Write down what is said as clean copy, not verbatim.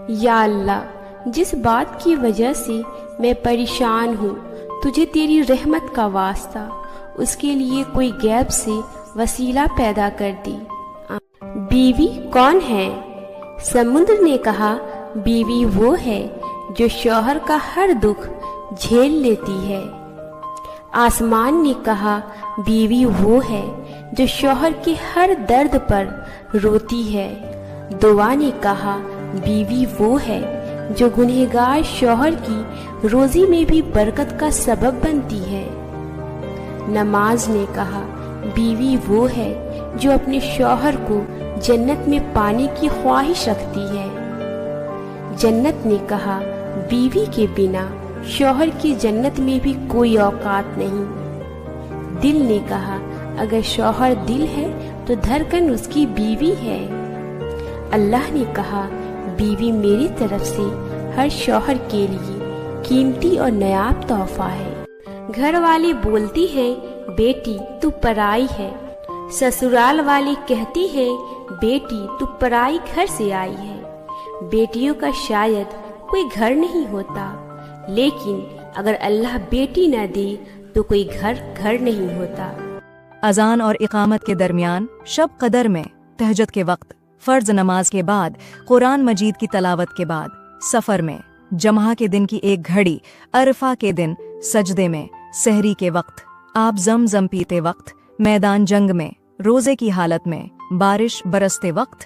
یا اللہ، جس بات کی وجہ سے میں پریشان ہوں، تجھے تیری رحمت کا واسطہ اس کے لیے کوئی غیب سے وسیلہ پیدا کر دی۔ بیوی کون ہے؟ سمندر نے کہا، بیوی وہ ہے جو شوہر کا ہر دکھ جھیل لیتی ہے۔ آسمان نے کہا، بیوی وہ ہے جو شوہر کے ہر درد پر روتی ہے۔ دعا نے کہا، بیوی وہ ہے جو گنہگار شوہر کی روزی میں بھی برکت کا سبب بنتی ہے۔ نماز نے کہا، بیوی وہ ہے جو اپنے شوہر کو جنت میں پانے کی خواہش رکھتی ہے۔ جنت نے کہا، بیوی کے بنا شوہر کی جنت میں بھی کوئی اوقات نہیں۔ دل نے کہا، اگر شوہر دل ہے تو دھڑکن اس کی بیوی ہے۔ اللہ نے کہا، بیوی میری طرف سے ہر شوہر کے لیے قیمتی اور نایاب تحفہ ہے۔ گھر والی بولتی ہے، بیٹی تو پرائی ہے۔ سسرال والی کہتی ہے، بیٹی تو پرائی گھر سے آئی ہے۔ بیٹیوں کا شاید کوئی گھر نہیں ہوتا، لیکن اگر اللہ بیٹی نہ دے تو کوئی گھر نہیں ہوتا۔ اذان اور اقامت کے درمیان، شب قدر میں، تہجد کے وقت، فرض نماز کے بعد، قرآن مجید کی تلاوت کے بعد، سفر میں، جمعہ کے دن کی ایک گھڑی، عرفہ کے دن، سجدے میں، سحری کے وقت، آپ زمزم پیتے وقت، میدان جنگ میں، روزے کی حالت میں، بارش برستے وقت،